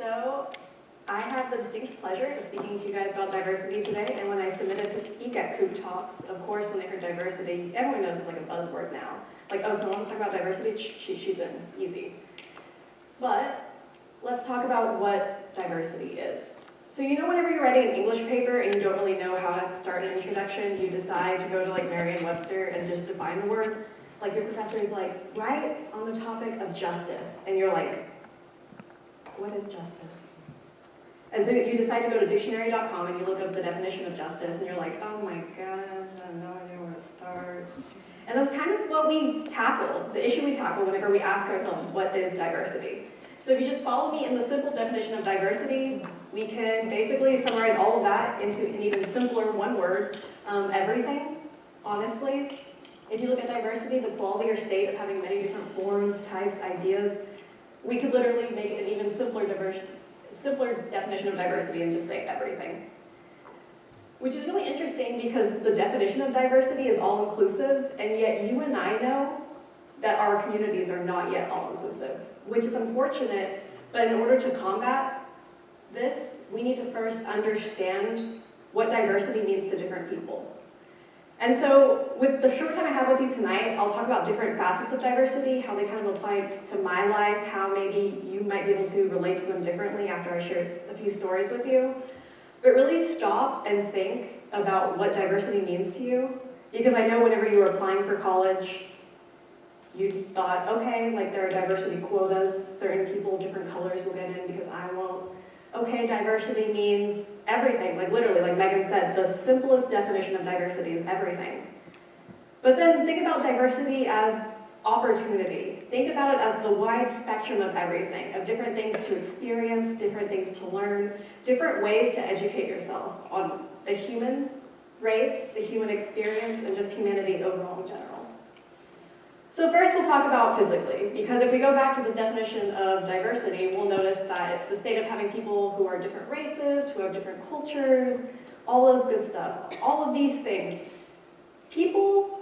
So I have the distinct pleasure of speaking to you guys about diversity today, and when I submitted to speak at COOGtalks, of course, when they heard diversity, everyone knows it's like a buzzword now. Like, oh, someone will talk about diversity? She's in, easy. But let's talk about what diversity is. So you know whenever you're writing an English paper and you don't really know how to start an introduction, you decide to go to like Merriam-Webster and just define the word? Like your professor is like, write on the topic of justice, and you're like, what is justice? And so you decide to go to dictionary.com and you look up the definition of justice, and you're like, oh my god, I have no idea where to start. And that's kind of what we tackle, the issue we tackle whenever we ask ourselves, what is diversity? So if you just follow me in the simple definition of diversity, we can basically summarize all of that into an even simpler one word, everything, honestly. If you look at diversity, the quality or state of having many different forms, types, ideas, we could literally make it an even simpler definition of diversity and just say everything. Which is really interesting because the definition of diversity is all-inclusive, and yet you and I know that our communities are not yet all-inclusive, which is unfortunate, but in order to combat this, we need to first understand what diversity means to different people. And so, with the short time I have with you tonight, I'll talk about different facets of diversity, how they kind of apply to my life, how maybe you might be able to relate to them differently after I share a few stories with you. But really stop and think about what diversity means to you, because I know whenever you were applying for college, you thought, okay, like there are diversity quotas, certain people, different colors will get in because I won't. Okay, diversity means everything, like literally, like Megan said, the simplest definition of diversity is everything. But then think about diversity as opportunity. Think about it as the wide spectrum of everything, of different things to experience, different things to learn, different ways to educate yourself on the human race, the human experience, and just humanity overall in general. So first we'll talk about physically, because if we go back to this definition of diversity, we'll notice that it's the state of having people who are different races, who have different cultures, all those good stuff. All of these things. People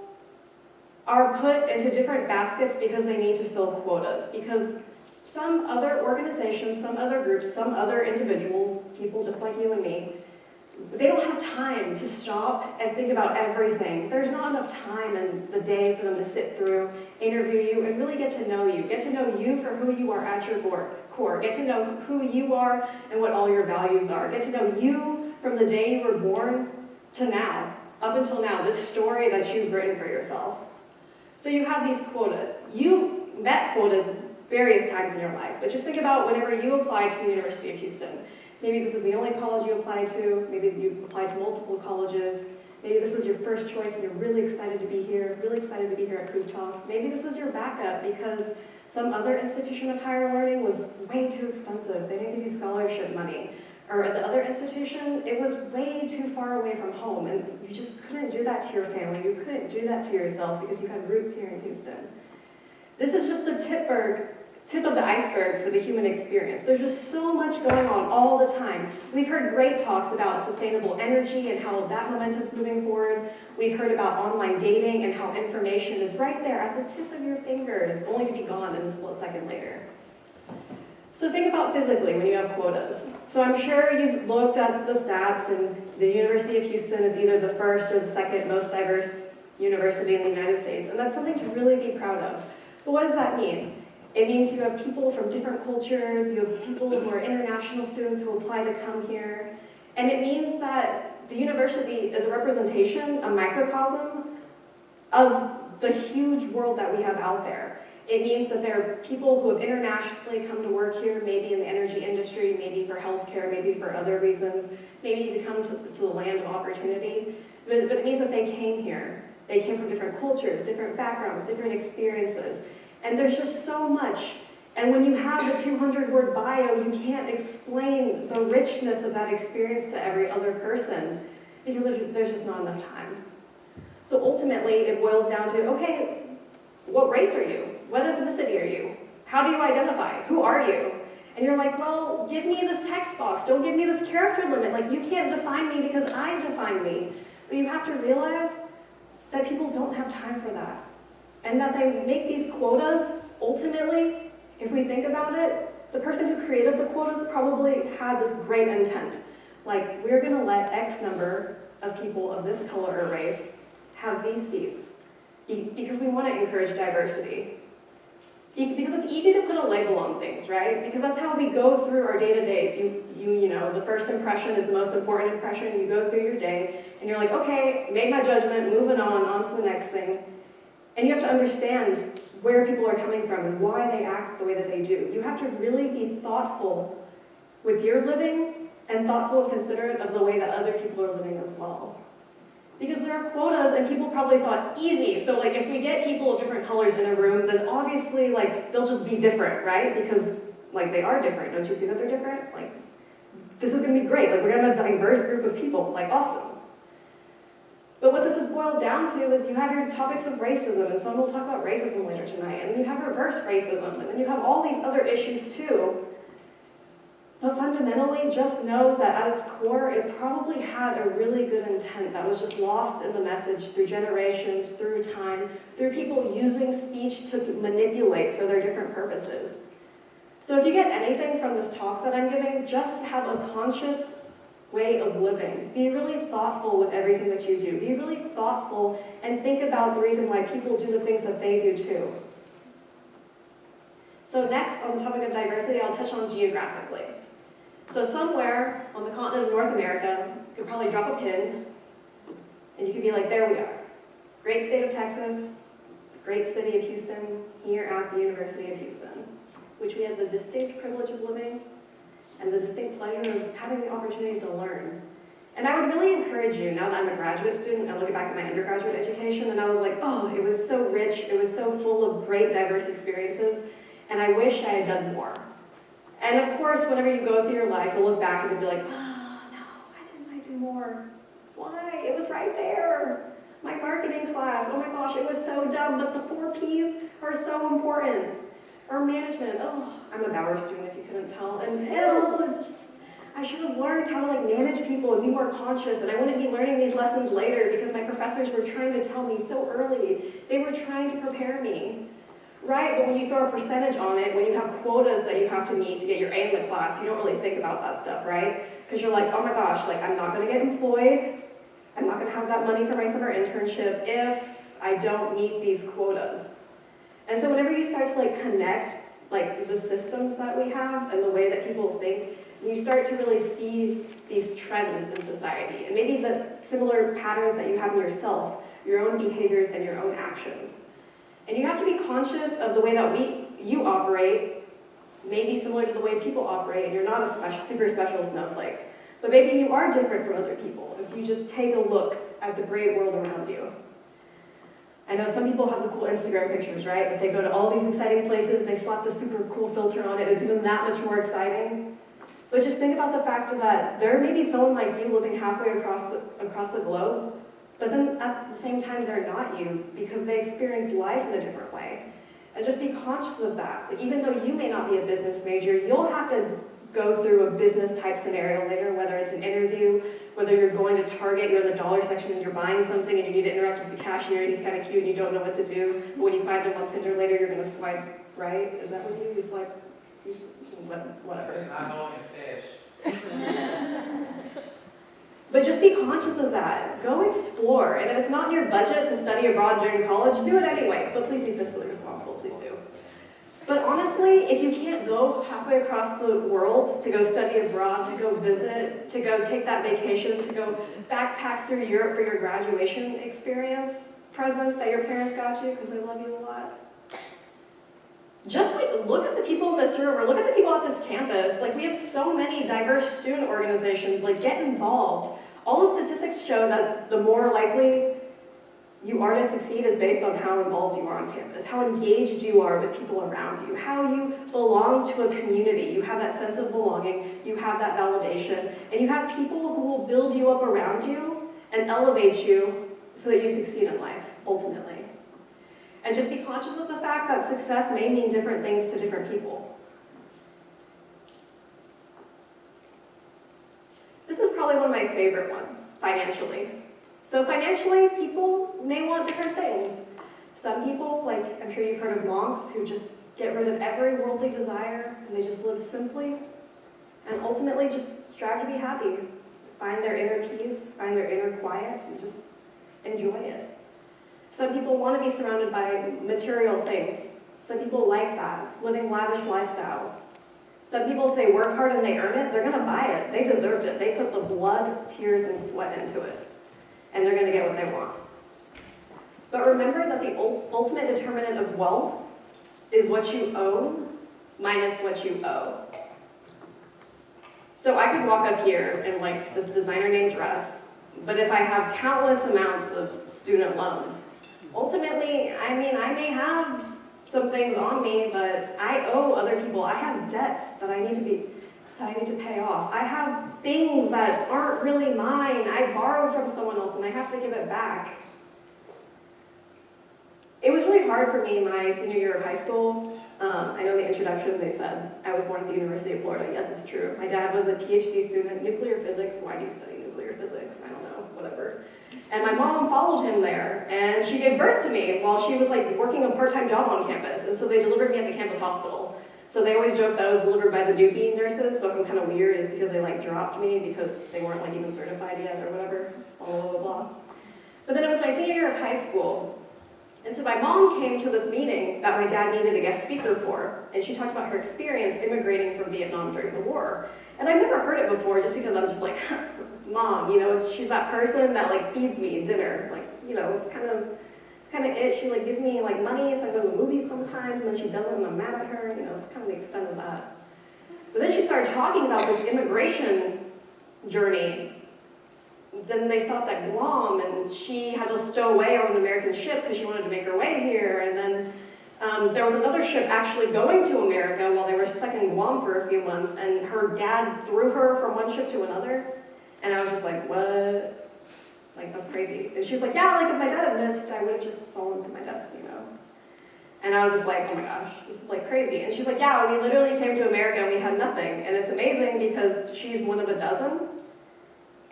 are put into different baskets because they need to fill quotas, because some other organizations, some other groups, some other individuals, people just like you and me, they don't have time to stop and think about everything. There's not enough time in the day for them to sit through, interview you, and really get to know you for who you are at your core, get to know who you are and what all your values are, get to know you from the day you were born to now, up until now, this story that you've written for yourself. So you have these quotas. You met quotas various times in your life, but just think about whenever you applied to the University of Houston. Maybe this is the only college you applied to, maybe you applied to multiple colleges, maybe this was your first choice and you're really excited to be here, really excited to be here at COOGtalks. Maybe this was your backup because some other institution of higher learning was way too expensive, they didn't give you scholarship money. Or at the other institution, it was way too far away from home and you just couldn't do that to your family, you couldn't do that to yourself because you had roots here in Houston. This is just the tip of the iceberg for the human experience. There's just so much going on all the time. We've heard great talks about sustainable energy and how that momentum's moving forward. We've heard about online dating and how information is right there at the tip of your fingers, only to be gone in a split second later. So think about physically when you have quotas. So I'm sure you've looked at the stats, and the University of Houston is either the first or the second most diverse university in the United States, and that's something to really be proud of. But what does that mean? It means you have people from different cultures, you have people who are international students who apply to come here, and it means that the university is a representation, a microcosm of the huge world that we have out there. It means that there are people who have internationally come to work here, maybe in the energy industry, maybe for healthcare, maybe for other reasons, maybe to come to the land of opportunity, but it means that they came here. They came from different cultures, different backgrounds, different experiences. And there's just so much. And when you have the 200-word bio, you can't explain the richness of that experience to every other person because there's just not enough time. So ultimately, it boils down to, okay, what race are you? What ethnicity are you? How do you identify? Who are you? And you're like, well, give me this text box. Don't give me this character limit. Like, you can't define me because I define me. But you have to realize that people don't have time for that. And that they make these quotas, ultimately, if we think about it, The person who created the quotas probably had this great intent. Like, we're gonna let X number of people of this color or race have these seats because we wanna encourage diversity. Because it's easy to put a label on things, right? Because that's how we go through our day-to-days. You know, the first impression is the most important impression. You go through your day, and you're like, okay, made my judgment, moving on to the next thing. And you have to understand where people are coming from and why they act the way that they do. You have to really be thoughtful with your living and thoughtful and considerate of the way that other people are living as well. Because there are quotas, and people probably thought, easy. So like, if we get people of different colors in a room, then obviously like, they'll just be different, right? Because like, they are different. Don't you see that they're different? Like, this is gonna be great. Like, we're gonna have a diverse group of people. Like, awesome. But what this is boiled down to is you have your topics of racism, and someone will talk about racism later tonight, and then you have reverse racism, and then you have all these other issues too. But fundamentally, just know that at its core, it probably had a really good intent that was just lost in the message through generations, through time, through people using speech to manipulate for their different purposes. So if you get anything from this talk that I'm giving, just have a conscious way of living. Be really thoughtful with everything that you do. Be really thoughtful and think about the reason why people do the things that they do too. So next, on the topic of diversity, I'll touch on geographically. So somewhere on the continent of North America, you could probably drop a pin, and you could be like, there we are. Great state of Texas, great city of Houston, here at the University of Houston, which we have the distinct privilege of living and the distinct pleasure of having the opportunity to learn. And I would really encourage you, now that I'm a graduate student, I look back at my undergraduate education, and I was like, oh, it was so rich, it was so full of great, diverse experiences, and I wish I had done more. And of course, whenever you go through your life, you'll look back and you'll be like, oh, no, why didn't I do more? Why? It was right there. My marketing class, oh my gosh, it was so dumb, but the 4 Ps are so important. Or management, oh, I'm a Bauer student if you couldn't tell, and it's just, I should have learned how to like manage people and be more conscious, and I wouldn't be learning these lessons later because my professors were trying to tell me so early. They were trying to prepare me. Right, but when you throw a percentage on it, when you have quotas that you have to meet to get your A in the class, you don't really think about that stuff, right? Because you're like, oh my gosh, like I'm not gonna get employed, I'm not gonna have that money for my summer internship if I don't meet these quotas. And so whenever you start to like connect like the systems that we have and the way that people think, you start to really see these trends in society and maybe the similar patterns that you have in yourself, your own behaviors and your own actions. And you have to be conscious of the way that you operate, maybe similar to the way people operate, and you're not a super special snowflake. But maybe you are different from other people if you just take a look at the great world around you. I know some people have the cool Instagram pictures, right? But they go to all these exciting places, they slap the super cool filter on it, it's even that much more exciting. But just think about the fact that there may be someone like you living halfway across the globe, but then at the same time, they're not you because they experience life in a different way. And just be conscious of that. That even though you may not be a business major, you'll have to go through a business type scenario later, whether it's an interview, whether you're going to Target, you're in the dollar section and you're buying something and you need to interact with the cashier and he's kind of cute and you don't know what to do. But when you find him on Tinder later, you're going to swipe right. Is that what you swipe? Whatever. Not only fish. But just be conscious of that. Go explore. And if it's not in your budget to study abroad during college, do it anyway. But please be fiscally responsible, please do. But honestly, if you can't go halfway across the world to go study abroad, to go visit, to go take that vacation, to go backpack through Europe for your graduation experience present that your parents got you because they love you a lot, just like look at the people in this room or look at the people at this campus. Like we have so many diverse student organizations, like get involved. All the statistics show that the more likely you are to succeed is based on how involved you are on campus, how engaged you are with people around you, how you belong to a community. You have that sense of belonging, you have that validation, and you have people who will build you up around you and elevate you so that you succeed in life, ultimately. And just be conscious of the fact that success may mean different things to different people. This is probably one of my favorite ones, financially. So financially, people may want different things. Some people, like I'm sure you've heard of monks who just get rid of every worldly desire, and they just live simply, and ultimately just strive to be happy. Find their inner peace, find their inner quiet, and just enjoy it. Some people want to be surrounded by material things. Some people like that, living lavish lifestyles. Some people, if they work hard and they earn it, they're going to buy it. They deserved it. They put the blood, tears, and sweat into it. And they're going to get what they want. But remember that the ultimate determinant of wealth is what you own minus what you owe. So I could walk up here in like this designer name dress, but if I have countless amounts of student loans, ultimately, I mean, I may have some things on me, but I owe other people. I have debts that I need to pay off. I have things that aren't really mine. I borrowed from someone else and I have to give it back. It was really hard for me my senior year of high school. I know the introduction, they said I was born at the University of Florida. Yes, it's true. My dad was a PhD student in nuclear physics. Why do you study nuclear physics? I don't know, whatever. And my mom followed him there, and she gave birth to me while she was like working a part-time job on campus. And so they delivered me at the campus hospital. So they always joke that I was delivered by the newbie nurses, so if I'm kind of weird, it's because they like dropped me because they weren't like even certified yet or whatever, blah, blah, blah, blah. But then it was my senior year of high school. And so my mom came to this meeting that my dad needed a guest speaker for, and she talked about her experience immigrating from Vietnam during the war. And I've never heard it before just because I'm just like, Mom, you know, she's that person that like feeds me dinner. Like, you know, it's kind of it. She like gives me like money so I go to the movies sometimes, and then she doesn't and I'm mad at her. You know, it's kind of the extent of that. But then she started talking about this immigration journey. Then they stopped at Guam, and she had to stow away on an American ship because she wanted to make her way here. And then there was another ship actually going to America while they were stuck in Guam for a few months, and her dad threw her from one ship to another. And I was just like, what? Like, that's crazy. And she was like, yeah, like if my dad had missed, I would have just fallen to my death, you know? And I was just like, oh my gosh, this is like crazy. And she's like, yeah, we literally came to America and we had nothing. And it's amazing because she's one of a dozen.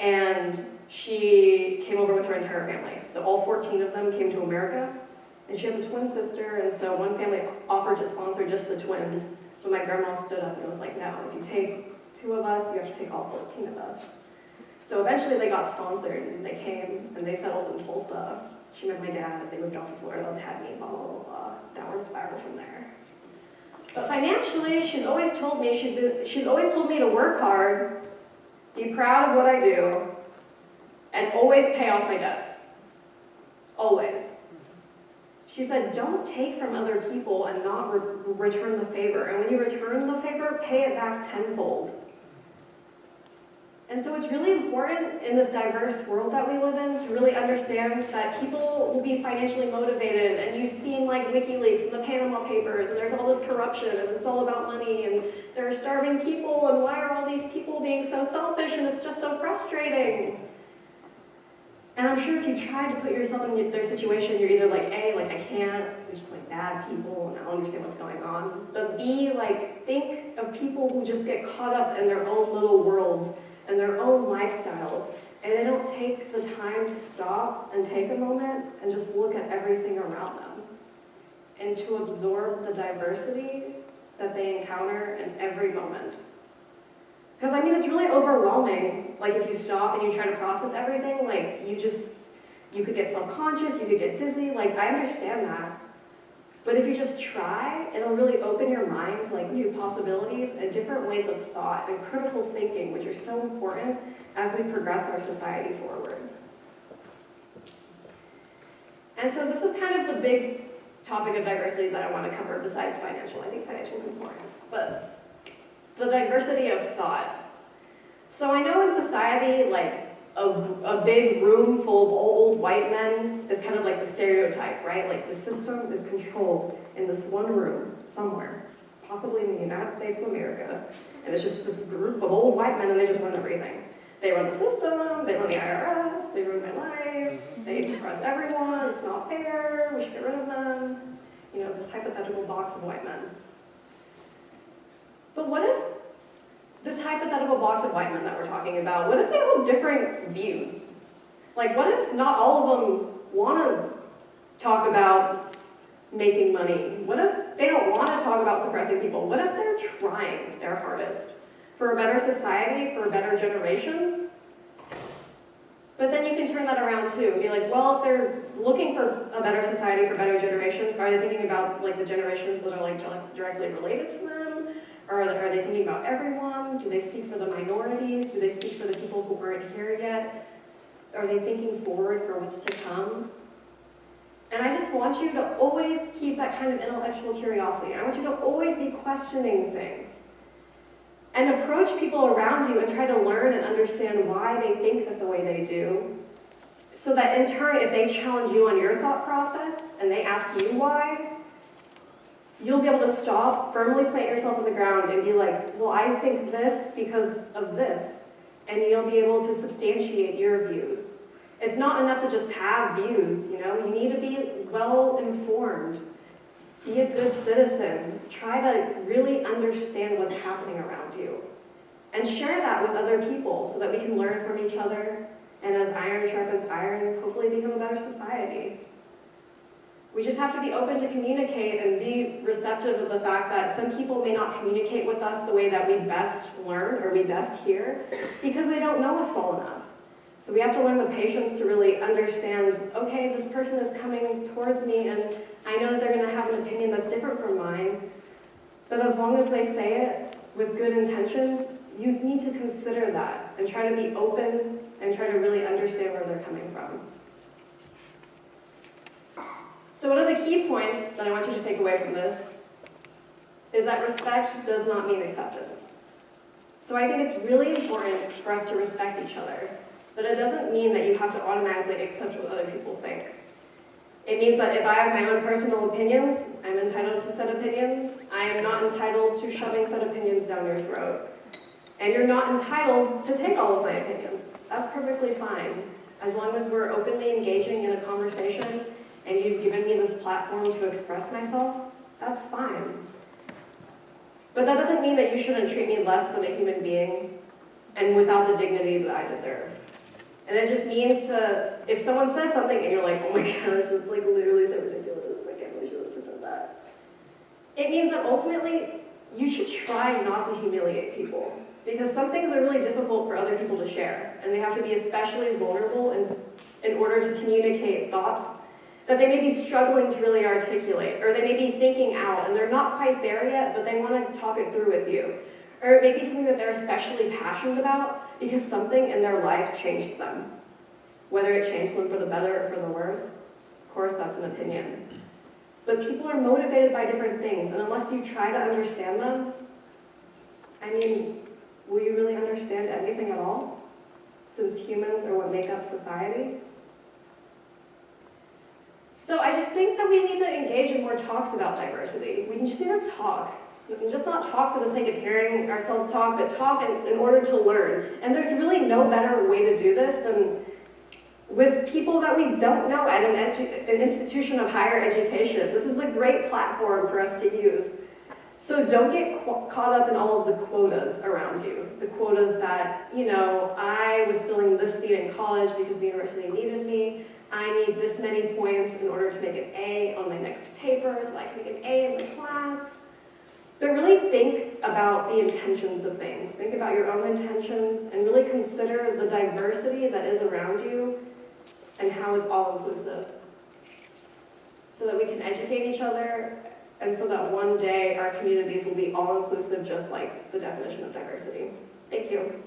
And she came over with her entire family. So all 14 of them came to America. And she has a twin sister, and so one family offered to sponsor just the twins. So my grandma stood up and was like, no, if you take 2 of us, you have to take all 14 of us. So eventually they got sponsored, and they came, and they settled in Tulsa. She met my dad, they moved off to Florida, they had me, blah, blah, blah, blah. Downward spiral from there. But financially, she's always told me to work hard, be proud of what I do, and always pay off my debts. Always. She said, don't take from other people and not return the favor. And when you return the favor, pay it back tenfold. And so it's really important in this diverse world that we live in to really understand that people will be financially motivated. And you've seen like WikiLeaks and the Panama Papers, and there's all this corruption, and it's all about money, and there are starving people, and why are all these people being so selfish, and it's just so frustrating. And I'm sure if you tried to put yourself in their situation, you're either like, A, like I can't, they're just like bad people and I don't understand what's going on. But B, like think of people who just get caught up in their own little worlds and their own lifestyles, and they don't take the time to stop and take a moment and just look at everything around them and to absorb the diversity that they encounter in every moment. Because, I mean, it's really overwhelming, like, if you stop and you try to process everything, like, you could get self-conscious, you could get dizzy, like, I understand that. But if you just try, it'll really open your mind to, like, new possibilities and different ways of thought and critical thinking, which are so important as we progress our society forward. And so this is kind of the big topic of diversity that I want to cover besides financial. I think financial is important, but the diversity of thought. So I know in society, like, a big room full of old white men is kind of like the stereotype, right? Like the system is controlled in this one room somewhere, possibly in the United States of America, and it's just this group of old white men and they just run everything. They run the system, they run the IRS, they ruin my life, they suppress everyone, it's not fair, we should get rid of them. You know, this hypothetical box of white men. But what if this hypothetical box of white men that we're talking about, what if they hold different views? Like, what if not all of them want to talk about making money? What if they don't want to talk about suppressing people? What if they're trying their hardest for a better society, for better generations? But then you can turn that around too and be like, well, if they're looking for a better society, for better generations, are they thinking about like the generations that are like directly related to them? Or are they thinking about everyone? Do they speak for the minorities? Do they speak for the people who aren't here yet? Are they thinking forward for what's to come? And I just want you to always keep that kind of intellectual curiosity. I want you to always be questioning things. And approach people around you and try to learn and understand why they think that the way they do. So that in turn, if they challenge you on your thought process and they ask you why, you'll be able to stop, firmly plant yourself on the ground and be like, well, I think this because of this. And you'll be able to substantiate your views. It's not enough to just have views, you know? You need to be well informed. Be a good citizen. Try to really understand what's happening around you. And share that with other people so that we can learn from each other. And as iron sharpens iron, hopefully become a better society. We just have to be open to communicate and be receptive of the fact that some people may not communicate with us the way that we best learn or we best hear because they don't know us well enough. So we have to learn the patience to really understand, okay, this person is coming towards me and I know that they're going to have an opinion that's different from mine, but as long as they say it with good intentions, you need to consider that and try to be open and try to really understand where they're coming from. So one of the key points that I want you to take away from this is that respect does not mean acceptance. So I think it's really important for us to respect each other, but it doesn't mean that you have to automatically accept what other people think. It means that if I have my own personal opinions, I'm entitled to said opinions. I am not entitled to shoving said opinions down your throat. And you're not entitled to take all of my opinions. That's perfectly fine. As long as we're openly engaging in a conversation and you've given me this platform to express myself, that's fine. But that doesn't mean that you shouldn't treat me less than a human being and without the dignity that I deserve. And it just means to, if someone says something and you're like, oh my gosh, it's like literally so ridiculous, I can't believe she said that. It means that ultimately, you should try not to humiliate people. Because some things are really difficult for other people to share. And they have to be especially vulnerable in order to communicate thoughts that they may be struggling to really articulate, or they may be thinking out, and they're not quite there yet, but they want to talk it through with you. Or it may be something that they're especially passionate about because something in their life changed them. Whether it changed them for the better or for the worse, of course that's an opinion. But people are motivated by different things, and unless you try to understand them, I mean, will you really understand anything at all? Since humans are what make up society? So I just think that we need to engage in more talks about diversity. We just need to talk. And just not talk for the sake of hearing ourselves talk, but talk in order to learn. And there's really no better way to do this than with people that we don't know at an institution of higher education. This is a great platform for us to use. So don't get caught up in all of the quotas around you. The quotas that, you know, I was filling this seat in college because the university needed me. I need this many points in order to make an A on my next paper so I can make an A in my class. But really think about the intentions of things. Think about your own intentions and really consider the diversity that is around you and how it's all inclusive. So that we can educate each other and so that one day our communities will be all inclusive just like the definition of diversity. Thank you.